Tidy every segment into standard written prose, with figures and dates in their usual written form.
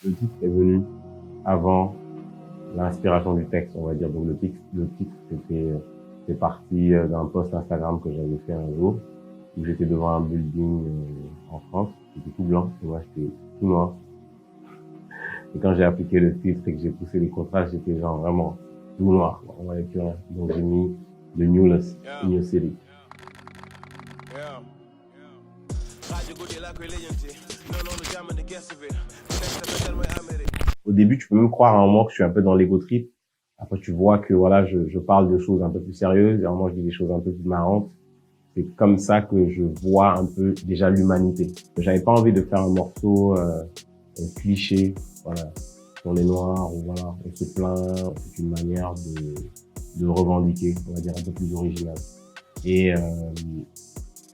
Le titre est venu avant l'inspiration du texte, on va dire. Donc le titre c'est parti d'un post Instagram que j'avais fait un jour où j'étais devant un building en France, c'était tout blanc et moi j'étais tout noir. Et quand j'ai appliqué le filtre et que j'ai poussé les contrastes, j'étais genre vraiment tout noir, on voyait plus rien. Donc j'ai mis The New City. Au début, tu peux même croire à un moment que je suis un peu dans l'ego trip. Après, tu vois que voilà, je parle de choses un peu plus sérieuses et à un moment, je dis des choses un peu plus marrantes. C'est comme ça que je vois un peu déjà l'humanité. J'avais pas envie de faire un morceau cliché, voilà, sur les Noirs, où voilà, on se plaint, c'est une manière de revendiquer, on va dire un peu plus original.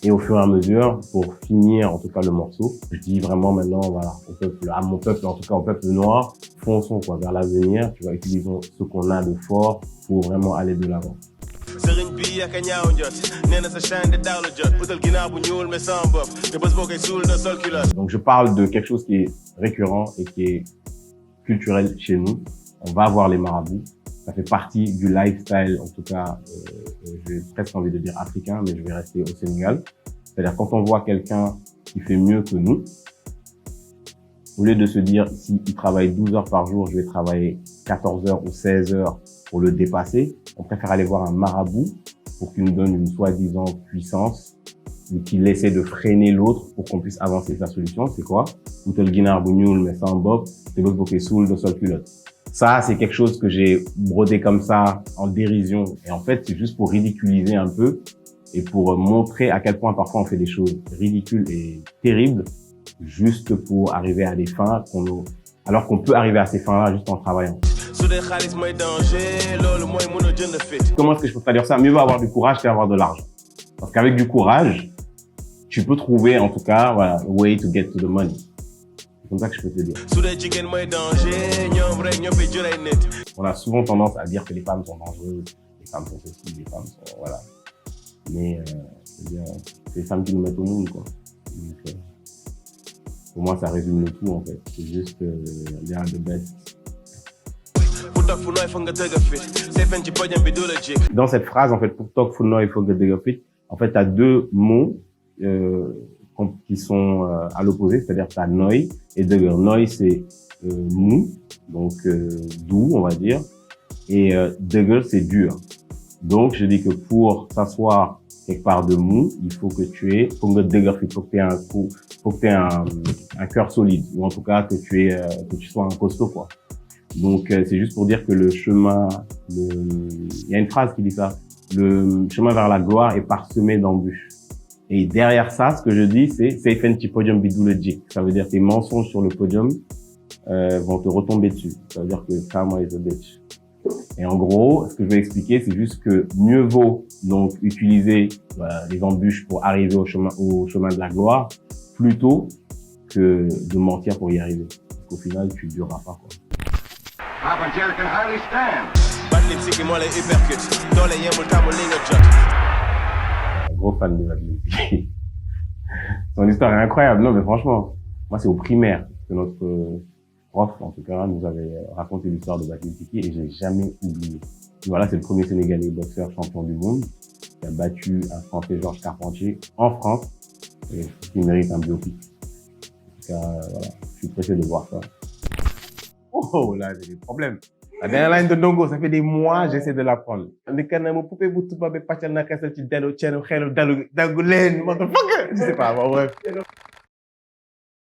Et au fur et à mesure, pour finir en tout cas le morceau, je dis vraiment maintenant voilà au peuple, à mon peuple, en tout cas au peuple noir, fonçons quoi vers l'avenir, tu vois, utilisons ce qu'on a de fort pour vraiment aller de l'avant. Donc je parle de quelque chose qui est récurrent et qui est culturel chez nous. On va voir les marabouts. Ça fait partie du lifestyle, en tout cas, j'ai presque envie de dire africain, mais je vais rester au Sénégal. C'est-à-dire quand on voit quelqu'un qui fait mieux que nous, au lieu de se dire s'il travaille 12 heures par jour, je vais travailler 14 heures ou 16 heures pour le dépasser, on préfère aller voir un marabout pour qu'il nous donne une soi-disant puissance et qu'il essaie de freiner l'autre pour qu'on puisse avancer sa solution. C'est quoi? Ça, c'est quelque chose que j'ai brodé comme ça en dérision. Et en fait, c'est juste pour ridiculiser un peu et pour montrer à quel point parfois on fait des choses ridicules et terribles juste pour arriver à des fins alors qu'on peut arriver à ces fins-là juste en travaillant. Comment est-ce que je peux traduire ça? Mieux vaut avoir du courage qu'avoir de l'argent. Parce qu'avec du courage, tu peux trouver en tout cas voilà, a way to get to the money. C'est comme ça que je peux te dire. On a souvent tendance à dire que les femmes sont dangereuses, les femmes sont ceci, les femmes sont voilà. Mais c'est les femmes qui nous mettent au monde quoi. Donc, pour moi, ça résume le tout en fait. C'est juste they are the best. Dans cette phrase en fait, pour talk for now, il faut que they fit. En fait, tu as deux mots qui sont à l'opposé, c'est-à-dire tu as noi et dugger. Noi c'est mou, donc doux on va dire, et dugger c'est dur. Donc je dis que pour s'asseoir quelque part de mou, il faut que tu aies, faut que tu aies un cœur solide, ou en tout cas que tu sois un costaud quoi. Donc c'est juste pour dire que le chemin, il y a une phrase qui dit ça, le chemin vers la gloire est parsemé d'embûches. Et derrière ça, ce que je dis, c'est safe and podium bidouledjik. Ça veut dire tes mensonges sur le podium vont te retomber dessus. Ça veut dire que karma is a bitch. Et en gros, ce que je vais expliquer, c'est juste que mieux vaut donc utiliser les embûches pour arriver au chemin de la gloire, plutôt que de mentir pour y arriver. Parce qu'au final, tu ne dureras pas quoi. Gros fan de Batman. Son histoire est incroyable. Non, mais franchement, moi, c'est au primaire que notre prof, en tout cas, nous avait raconté l'histoire de Batman et j'ai jamais oublié. Et voilà, c'est le premier Sénégalais boxeur champion du monde qui a battu un Français, Georges Carpentier, en France, et qui mérite un biopic. En tout cas, voilà, je suis pressé de voir ça. Oh, là, j'ai des problèmes. La dernière ligne de Ndongo, ça fait des mois, j'essaie de l'apprendre. Je sais pas, bon, bref.